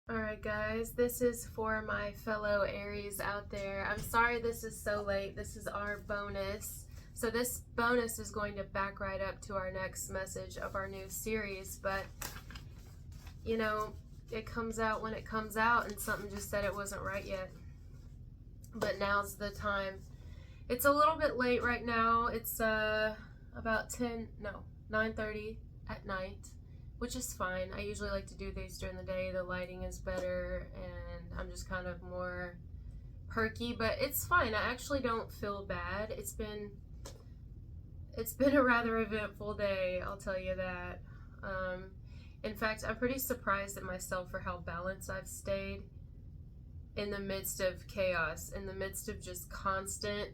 Alright guys, this is for my fellow Aries out there. I'm sorry this is so late. This is our bonus. So this bonus is going to back right up to our next message of our new series, but you know, it comes out when it comes out, and something just said it wasn't right yet. But now's the time. It's a little bit late right now. It's about 9:30 at night, which is fine. I usually like to do these during the day. The lighting is better and I'm just kind of more perky, but it's fine. I actually don't feel bad. It's been a rather eventful day, I'll tell you that. In fact, I'm pretty surprised at myself for how balanced I've stayed in the midst of chaos, in the midst of just constant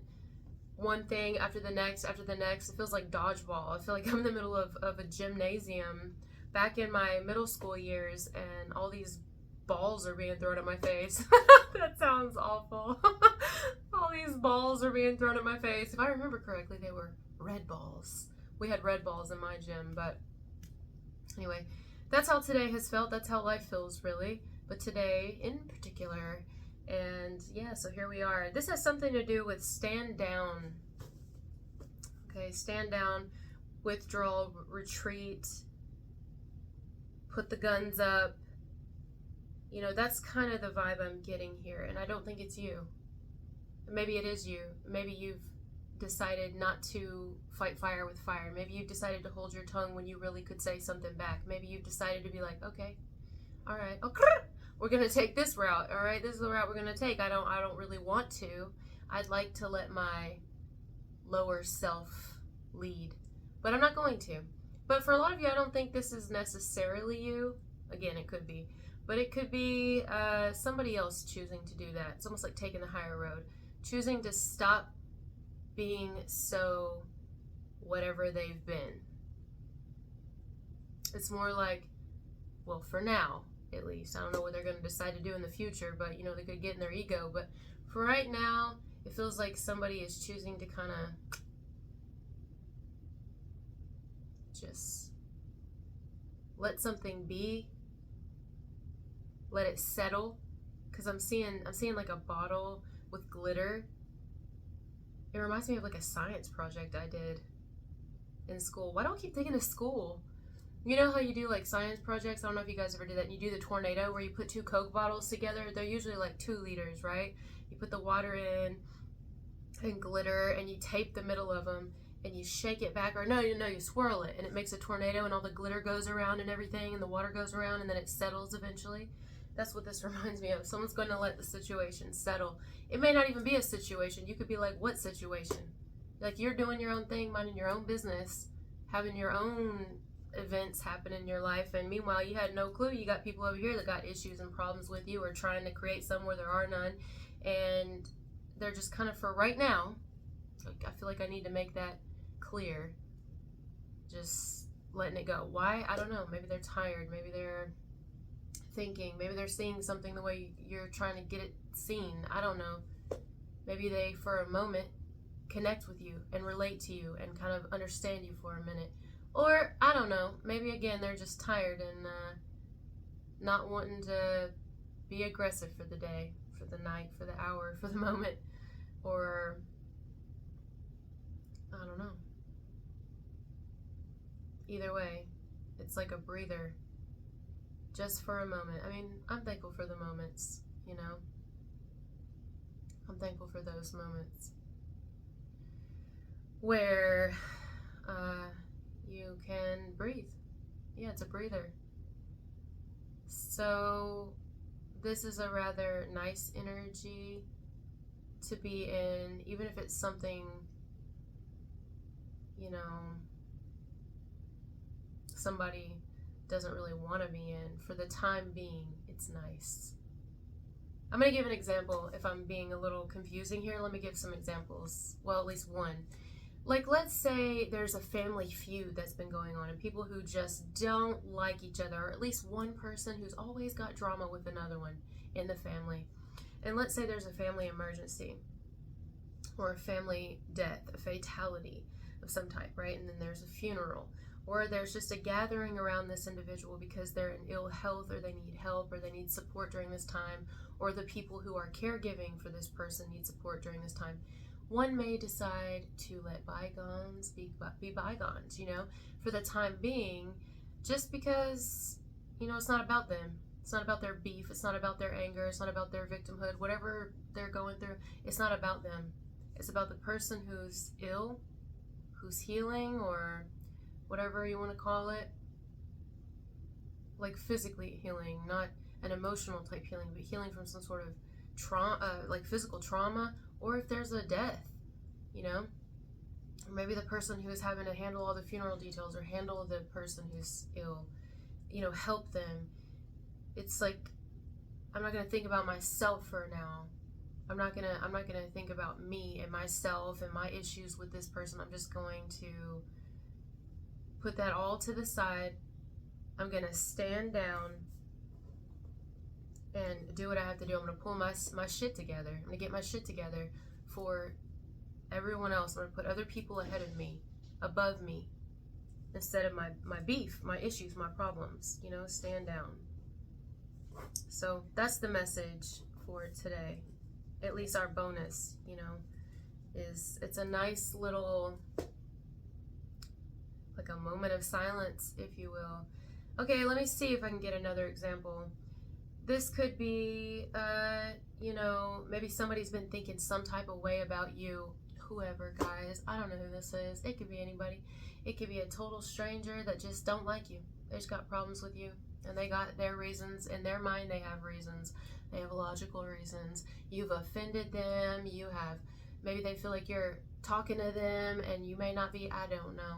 one thing after the next after the next. It feels like dodgeball. I feel like I'm in the middle of a gymnasium back in my middle school years, and all these balls are being thrown at my face. That sounds awful. All these balls are being thrown at my face. If I remember correctly, they were red balls. We had red balls in my gym, but anyway, that's how today has felt. That's how life feels, really. But today in particular. And yeah, so here we are. This has something to do with stand down. Okay, stand down, withdraw, retreat, put the guns up. You know, that's kind of the vibe I'm getting here. And I don't think it's you. Maybe it is you. Maybe you've decided not to fight fire with fire. Maybe you've decided to hold your tongue when you really could say something back. Maybe you've decided to be like, okay, all right, okay, we're gonna take this route. All right, this is the route we're gonna take. I don't really want to. I'd like to let my lower self lead, but I'm not going to. But for a lot of you, I don't think this is necessarily you. Again, it could be, but it could be somebody else choosing to do that. It's almost like taking the higher road, choosing to stop being so whatever they've been. It's more like, well, for now, at least. I don't know what they're going to decide to do in the future, but you know, they could get in their ego. But for right now, it feels like somebody is choosing to kind of just let something be, let it settle. Because I'm seeing like a bottle with glitter. It reminds me of like a science project I did in school. Why do I keep thinking of school? You know how you do like science projects? I don't know if you guys ever did that. And you do the tornado where you put two Coke bottles together. They're usually like 2 liters, right? You put the water in and glitter, and you tape the middle of them, and you shake it back, or no, you swirl it, and it makes a tornado, and all the glitter goes around and everything, and the water goes around, and then it settles eventually. That's what this reminds me of. Someone's going to let the situation settle. It may not even be a situation. You could be like, what situation? Like, you're doing your own thing, minding your own business, having your own events happen in your life, and meanwhile you had no clue. You got people over here that got issues and problems with you, or trying to create some where there are none, and they're just kind of, for right now, I feel like I need to make that clear, just letting it go. Why? I don't know. Maybe they're tired, maybe they're thinking, maybe they're seeing something the way you're trying to get it seen. I don't know. Maybe they for a moment connect with you and relate to you and kind of understand you for a minute. Or, I don't know, maybe again they're just tired and not wanting to be aggressive for the day, for the night, for the hour, for the moment. Or, I don't know. Either way, it's like a breather, just for a moment. I mean, I'm thankful for the moments, you know? I'm thankful for those moments where you can breathe. Yeah, it's a breather. So this is a rather nice energy to be in, even if it's something, you know, somebody doesn't really want to be in. For the time being, it's nice. I'm going to give an example. If I'm being a little confusing here, let me give some examples. Well, at least one. Like, let's say there's a family feud that's been going on, and people who just don't like each other, or at least one person who's always got drama with another one in the family. And let's say there's a family emergency, or a family death, a fatality of some type, right? And then there's a funeral, or there's just a gathering around this individual because they're in ill health, or they need help, or they need support during this time, or the people who are caregiving for this person need support during this time, one may decide to let bygones be bygones, for the time being, just because, it's not about them. It's not about their beef. It's not about their anger. It's not about their victimhood. Whatever they're going through, it's not about them. It's about the person who's ill, who's healing, or whatever you want to call it. Like physically healing, not an emotional type healing, but healing from some sort of trauma, like physical trauma, or if there's a death, or maybe the person who's having to handle all the funeral details, or handle the person who's ill, help them. It's like, I'm not going to think about myself for now. I'm not going to think about me and myself and my issues with this person. I'm just going to put that all to the side. I'm going to stand down and do what I have to do. I'm going to pull my shit together. I'm going to get my shit together for everyone else. I'm going to put other people ahead of me, above me, instead of my beef, my issues, my problems. Stand down. So that's the message for today. At least our bonus, is it's a nice little, like a moment of silence, if you will. Okay, let me see if I can get another example. This could be, maybe somebody's been thinking some type of way about you. Whoever, guys, I don't know who this is. It could be anybody. It could be a total stranger that just don't like you. They just got problems with you, and they got their reasons. In their mind, they have reasons. They have logical reasons. You've offended them. Maybe they feel like you're talking to them, and you may not be. I don't know.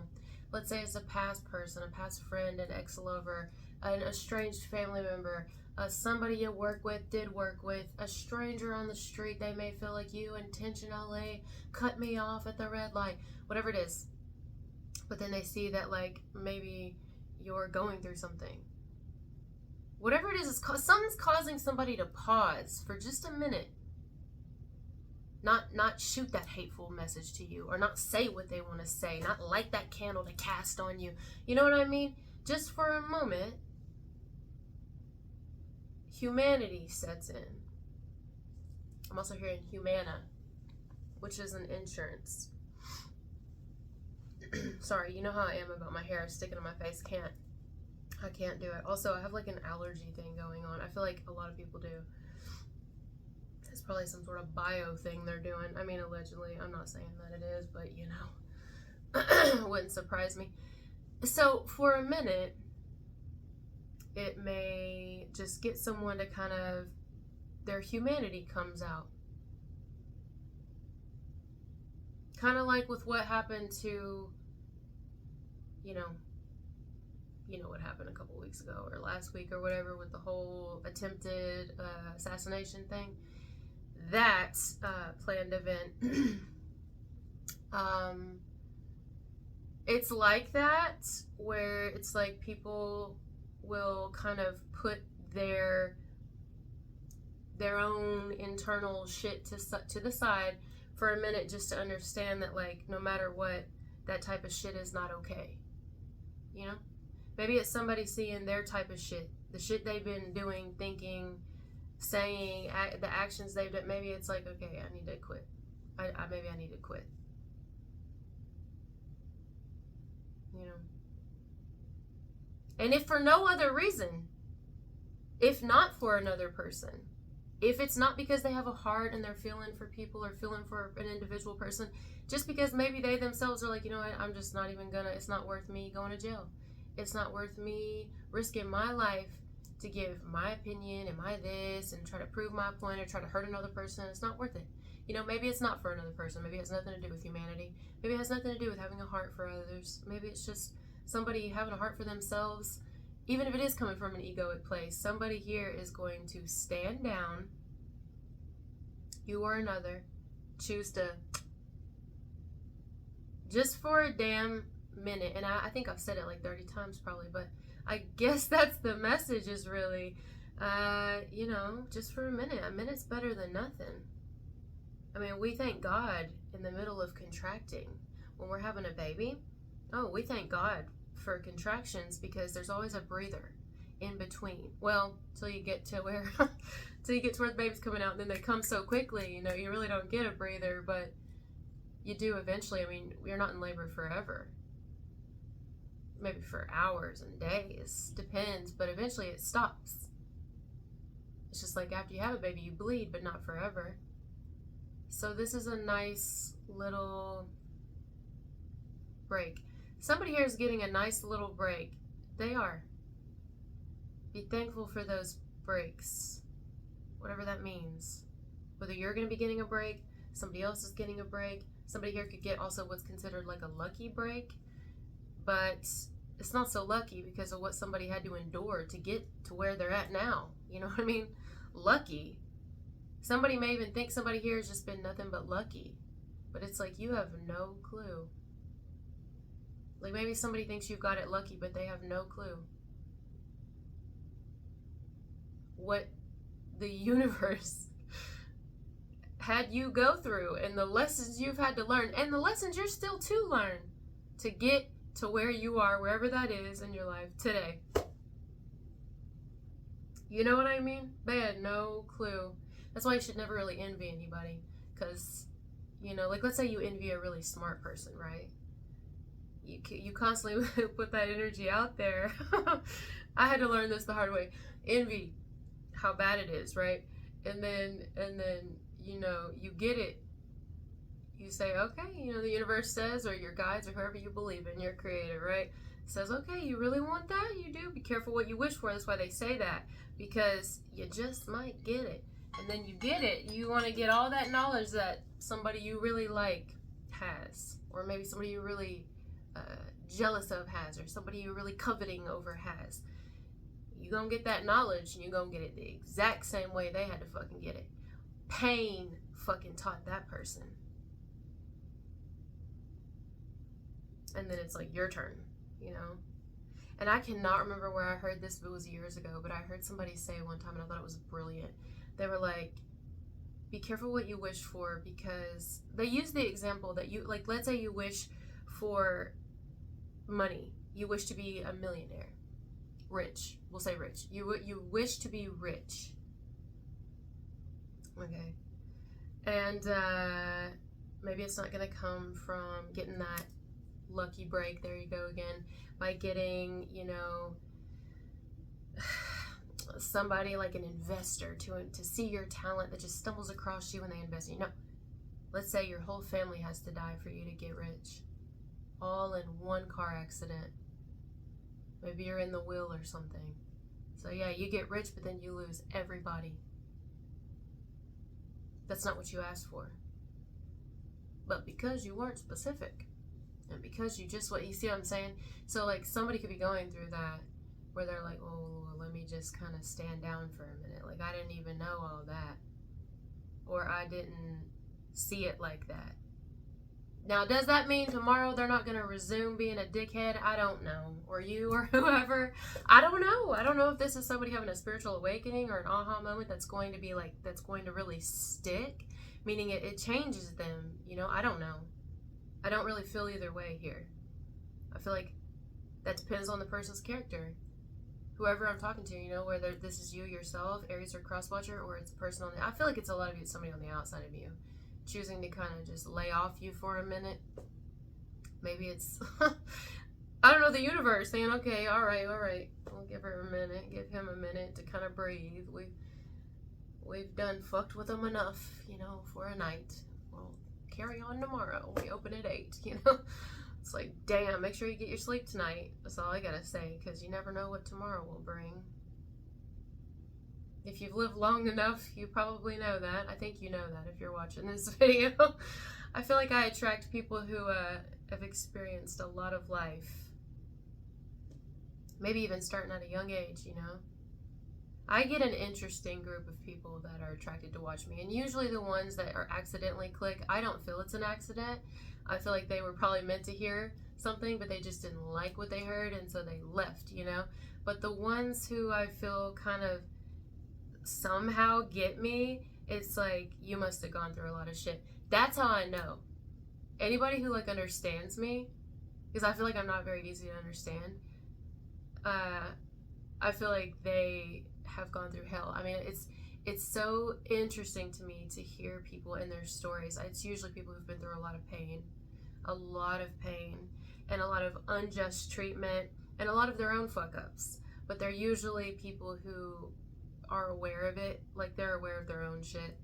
Let's say it's a past person, a past friend, an ex-lover, an estranged family member, somebody you did work with, a stranger on the street. They may feel like you intentionally cut me off at the red light, whatever it is. But then they see that, like, maybe you're going through something. Whatever it is, something's causing somebody to pause for just a minute. Not shoot that hateful message to you, or not say what they want to say, not light that candle to cast on you. You know what I mean? Just for a moment, humanity sets in. I'm also hearing Humana, which is an insurance. Sorry, you know how I am about my hair sticking to my face. I can't do it. Also, I have like an allergy thing going on. I feel like a lot of people do. It's probably some sort of bio thing they're doing. I mean, allegedly. I'm not saying that it is, but it wouldn't surprise me. So for a minute, it may just get someone to kind of, their humanity comes out. Kind of like with what happened to, what happened a couple weeks ago or last week or whatever, with the whole attempted assassination thing. That planned event. It's like that, where it's like people will kind of put their own internal shit to the side for a minute, just to understand that, like, no matter what, that type of shit is not okay. Maybe it's somebody seeing their type of shit, the shit they've been doing, thinking, saying, the actions they've done. Maybe it's like, okay, I need to quit. Maybe I need to quit. And if for no other reason, if not for another person, if it's not because they have a heart and they're feeling for people or feeling for an individual person, just because maybe they themselves are like, I'm just not even it's not worth me going to jail. It's not worth me risking my life to give my opinion and my this and try to prove my point or try to hurt another person. It's not worth it. Maybe it's not for another person. Maybe it has nothing to do with humanity. Maybe it has nothing to do with having a heart for others. Maybe it's just somebody having a heart for themselves. Even if it is coming from an egoic place, somebody here is going to stand down, you or another, choose to, just for a damn minute, and I think I've said it like 30 times probably, but I guess that's the message, is really, just for a minute's better than nothing. I mean, we thank God in the middle of contracting, when we're having a baby. Oh, we thank God for contractions because there's always a breather in between. Well, till you get to where till you get to where the baby's coming out, and then they come so quickly, you really don't get a breather, but you do eventually. I mean, we're not in labor forever. Maybe for hours and days, depends, but eventually it stops. It's just like after you have a baby, you bleed, but not forever. So this is a nice little break. Somebody here is getting a nice little break. They are. Be thankful for those breaks, whatever that means. Whether you're going to be getting a break, somebody else is getting a break. Somebody here could get also what's considered like a lucky break, but it's not so lucky because of what somebody had to endure to get to where they're at now. You know what I mean? Lucky. Somebody may even think somebody here has just been nothing but lucky, but it's like you have no clue. Like maybe somebody thinks you got it lucky, but they have no clue what the universe had you go through and the lessons you've had to learn and the lessons you're still to learn to get to where you are, wherever that is in your life today. You know what I mean? They had no clue. That's why you should never really envy anybody, because, like let's say you envy a really smart person, right? You constantly put that energy out there. I had to learn this the hard way. Envy, how bad it is, right? And then you get it. You say, okay, the universe says, or your guides, or whoever you believe in, your creator, right, says, okay, you really want that? You do. Be careful what you wish for. That's why they say that, because you just might get it. And then you get it. You want to get all that knowledge that somebody you really like has, or maybe somebody you really jealous of has, or somebody you're really coveting over has. You're going to get that knowledge, and you're going to get it the exact same way they had to fucking get it. Pain fucking taught that person. And then it's like your turn, And I cannot remember where I heard this, but it was years ago, but I heard somebody say one time, and I thought it was brilliant. They were like, be careful what you wish for, because they use the example that you, like, let's say you wish for money. You wish to be a millionaire. Rich. We'll say rich. You wish to be rich. Okay. And maybe it's not going to come from getting that lucky break. There you go again. By getting, somebody like an investor to see your talent that just stumbles across you when they invest in you. No. Let's say your whole family has to die for you to get rich. All in one car accident. Maybe you're in the will or something. So yeah, you get rich, but then you lose everybody. That's not what you asked for. But because you weren't specific, and because you just, what you see what I'm saying? So like somebody could be going through that where they're like, oh, let me just kind of stand down for a minute. Like I didn't even know all that. Or I didn't see it like that. Now, does that mean tomorrow they're not going to resume being a dickhead? I don't know. Or you or whoever. I don't know. I don't know if this is somebody having a spiritual awakening or an aha moment that's going to be like, that's going to really stick. Meaning it changes them. I don't know. I don't really feel either way here. I feel like that depends on the person's character. Whoever I'm talking to, whether this is you yourself, Aries or cross-watcher, or it's a person I feel like it's a lot of you, somebody on the outside of you. Choosing to kind of just lay off you for a minute. Maybe it's, I don't know, the universe saying, okay, all right, we'll give her a minute, give him a minute to kind of breathe. We've done fucked with them enough, for a night. We'll carry on tomorrow. We open at 8, It's like, damn, make sure you get your sleep tonight. That's all I gotta say, because you never know what tomorrow will bring. If you've lived long enough, you probably know that. I think you know that if you're watching this video. I feel like I attract people who have experienced a lot of life. Maybe even starting at a young age, I get an interesting group of people that are attracted to watch me. And usually the ones that are accidentally click, I don't feel it's an accident. I feel like they were probably meant to hear something, but they just didn't like what they heard, and so they left, But the ones who I feel kind of somehow get me, it's like, you must have gone through a lot of shit. That's how I know. Anybody who understands me, because I feel like I'm not very easy to understand. I feel like they have gone through hell. I mean, it's so interesting to me to hear people in their stories. It's usually people who've been through a lot of pain, and a lot of unjust treatment, and a lot of their own fuck ups. But they're usually people who are aware of it, like they're aware of their own shit.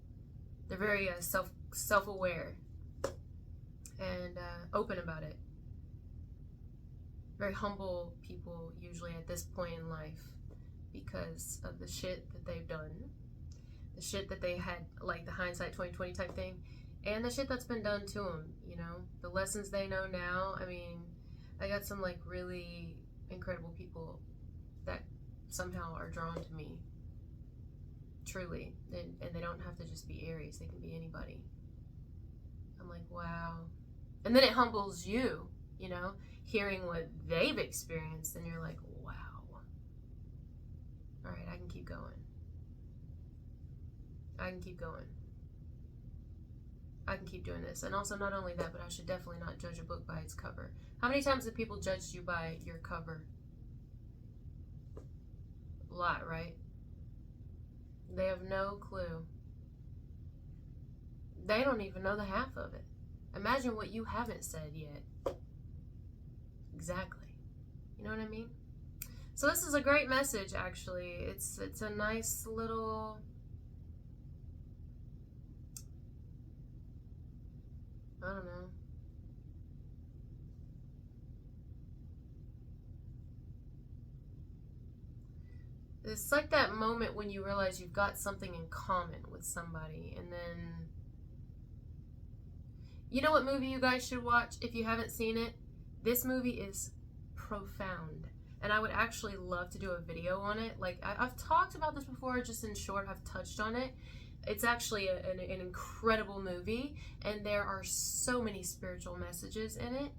They're very self aware and open about it. Very humble people usually at this point in life because of the shit that they've done, the shit that they had, like the hindsight 2020 type thing, and the shit that's been done to them. You know, the lessons they know now. I mean, I got some like really incredible people that somehow are drawn to me. Truly, and they don't have to just be Aries. They can be anybody. I'm like, wow. And then it humbles you, you know, hearing what they've experienced, and you're like, wow. All right, I can keep going. I can keep going. I can keep doing this. And also, not only that, but I should definitely not judge a book by its cover. How many times have people judged you by your cover? A lot, right? They have no clue. They don't even know the half of it. Imagine what you haven't said yet. Exactly. You know what I mean? So this is a great message, actually. It's a nice little... I don't know. It's like that moment when you realize you've got something in common with somebody, and then... You know what movie you guys should watch if you haven't seen it? This movie is profound, and I would actually love to do a video on it. Like, I've talked about this before, just in short, I've touched on it. It's actually an incredible movie, and there are so many spiritual messages in it,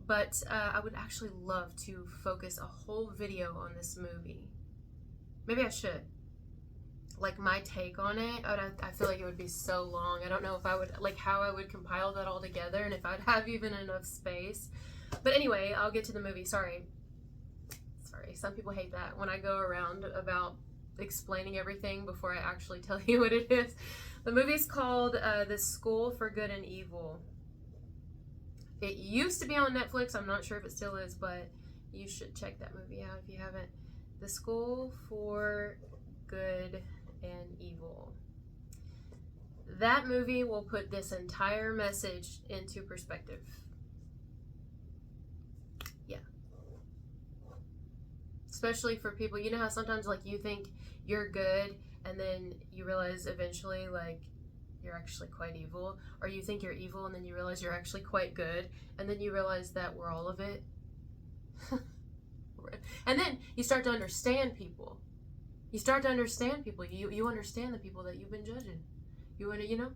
but I would actually love to focus a whole video on this movie. Maybe I should. Like, my take on it, I feel like it would be so long. I don't know if I would, like, how I would compile that all together, and if I'd have even enough space. But anyway, I'll get to the movie. Sorry, some people hate that when I go around about explaining everything before I actually tell you what it is. The movie's called The School for Good and Evil. It used to be on Netflix. I'm not sure if it still is, but you should check that movie out if you haven't. The School for Good and Evil. That movie will put this entire message into perspective. Yeah. Especially for people, you know how sometimes like you think you're good and then you realize eventually like you're actually quite evil, or you think you're evil and then you realize you're actually quite good, and then you realize that we're all of it. And then you start to understand people. You understand the people that you've been judging. You know,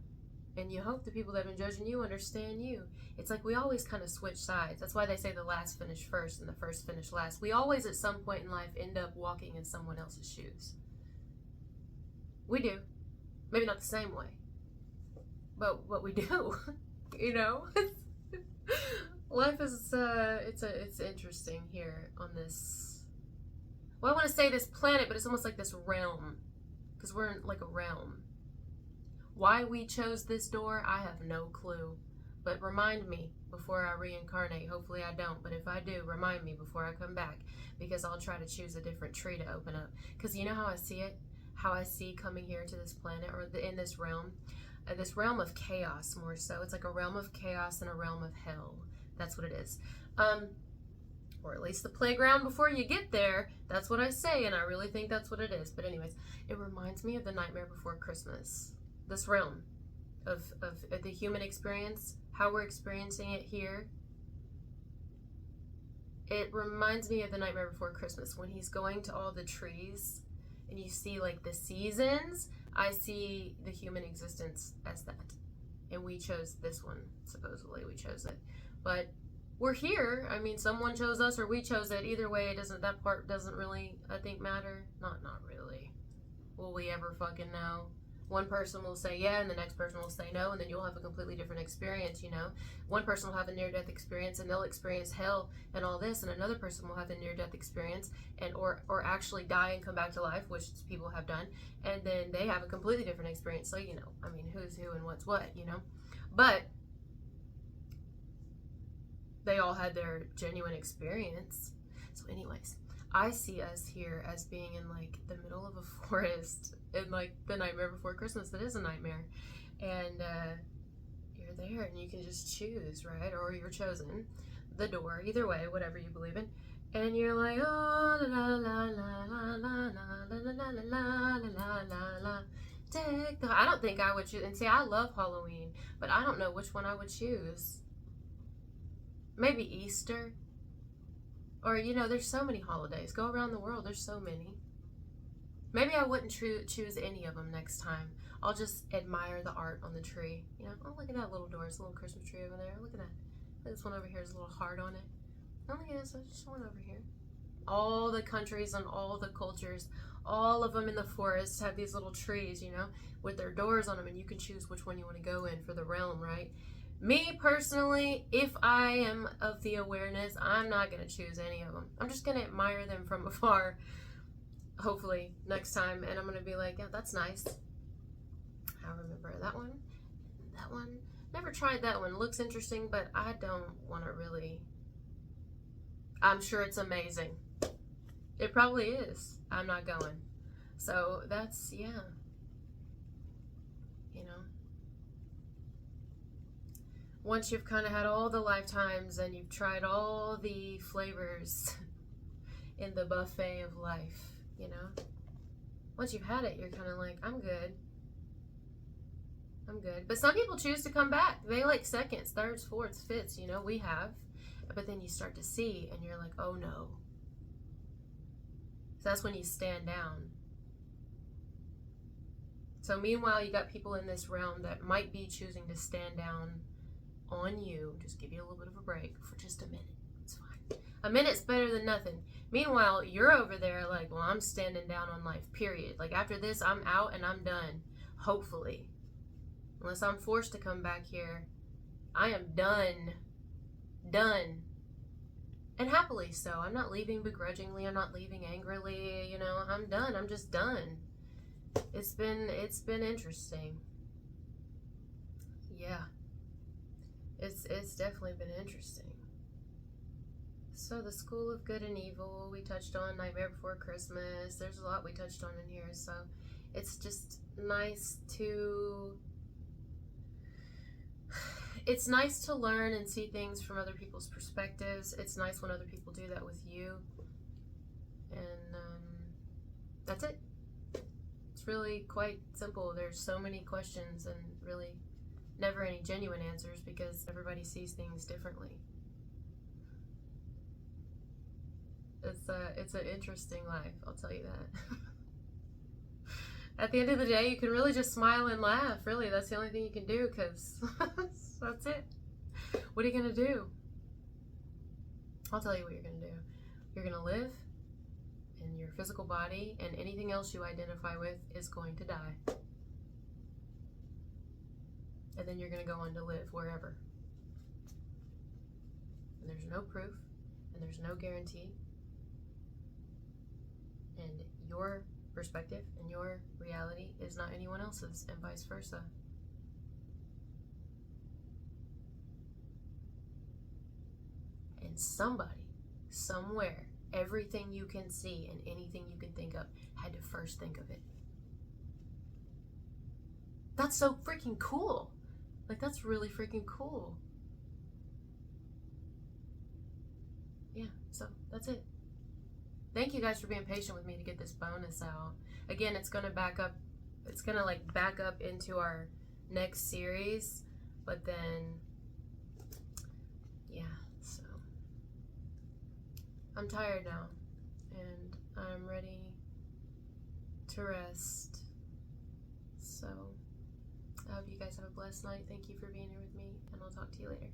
and you hope the people that have been judging you understand you. It's like we always kind of switch sides. That's why they say the last finish first and the first finish last. We always at some point in life end up walking in someone else's shoes. We do. Maybe not the same way, but we do. You know? Life is it's interesting here on this. Well, I want to say this planet, but it's almost like this realm, because we're in like a realm. Why we chose this door, I have no clue. But remind me before I reincarnate. Hopefully I don't, but if I do, remind me before I come back, because I'll try to choose a different tree to open up. Because you know how I see it? How I see coming here to this planet, or in this realm of chaos more so. It's like a realm of chaos and a realm of hell. That's what it is. Or at least the playground before you get there. That's what I say, and I really think that's what it is. But anyways, it reminds me of the Nightmare Before Christmas. This realm of the human experience, how we're experiencing it here. It reminds me of the Nightmare Before Christmas, when he's going to all the trees and you see like the seasons. I see the human existence as that. And we chose this one. Supposedly we chose it. But we're here. I mean, someone chose us or we chose it. Either way, that part doesn't really, I think, matter. Not really. Will we ever fucking know? One person will say yeah, and the next person will say no, and then you'll have a completely different experience, you know. One person will have a near-death experience, and they'll experience hell and all this, and another person will have the near-death experience, and or actually die and come back to life, which people have done, and then they have a completely different experience. So, you know, I mean, who's who and what's what, you know. But they all had their genuine experience. So anyways, I see us here as being in like the middle of a forest in like the Nightmare Before Christmas. That is a nightmare. And you're there and you can just choose, right? Or you're chosen the door, either way, whatever you believe in. And you're like, oh, la la la la la la la la la la la la la. Take the. I don't think I would choose. And see, I love Halloween, but I don't know which one I would choose. Maybe Easter. Or, you know, there's so many holidays. Go around the world, there's so many. Maybe I wouldn't choose any of them next time. I'll just admire the art on the tree. You know, oh, look at that little door. It's a little Christmas tree over there. Look at that. This one over here has a little heart on it. Oh, look at this. There's just one over here. All the countries and all the cultures, all of them in the forest have these little trees, you know, with their doors on them, and you can choose which one you want to go in for the realm, right? Me personally, if I am of the awareness, I'm not going to choose any of them. I'm just going to admire them from afar, hopefully, next time. And I'm going to be like, yeah, that's nice. I remember that one. That one. Never tried that one. Looks interesting, but I don't want to really. I'm sure it's amazing. It probably is. I'm not going. So that's, yeah. You know. Once you've kind of had all the lifetimes and you've tried all the flavors in the buffet of life, you know, once you've had it, you're kind of like, I'm good. I'm good. But some people choose to come back. They like seconds, thirds, fourths, fifths, you know, we have. But then you start to see and you're like, oh no. So that's when you stand down. So meanwhile, you got people in this realm that might be choosing to stand down on you. Just give you a little bit of a break for just a minute. It's fine. A minute's better than nothing. Meanwhile, you're over there like, well, I'm standing down on life, period. Like after this, I'm out and I'm done. Hopefully. Unless I'm forced to come back here, I am done. Done. And happily so. I'm not leaving begrudgingly. I'm not leaving angrily. You know, I'm done. I'm just done. It's been interesting. Yeah. It's definitely been interesting. So the School of Good and Evil, we touched on Nightmare Before Christmas. There's a lot we touched on in here. So it's just nice to... It's nice to learn and see things from other people's perspectives. It's nice when other people do that with you. And that's it. It's really quite simple. There's so many questions and really never any genuine answers because everybody sees things differently. It's an interesting life, I'll tell you that. At the end of the day, you can really just smile and laugh. Really, that's the only thing you can do because that's it. What are you going to do? I'll tell you what you're going to do. You're going to live, and your physical body and anything else you identify with is going to die. And then you're going to go on to live wherever. And there's no proof, and there's no guarantee. And your perspective and your reality is not anyone else's, and vice versa. And somebody, somewhere, everything you can see and anything you can think of had to first think of it. That's so freaking cool. Like, that's really freaking cool. Yeah, so that's it. Thank you guys for being patient with me to get this bonus out. Again, it's gonna back up. It's gonna like back up into our next series, but then, yeah. So I'm tired now, and I'm ready to rest. So I hope you guys have a blessed night. Thank you for being here with me, and I'll talk to you later.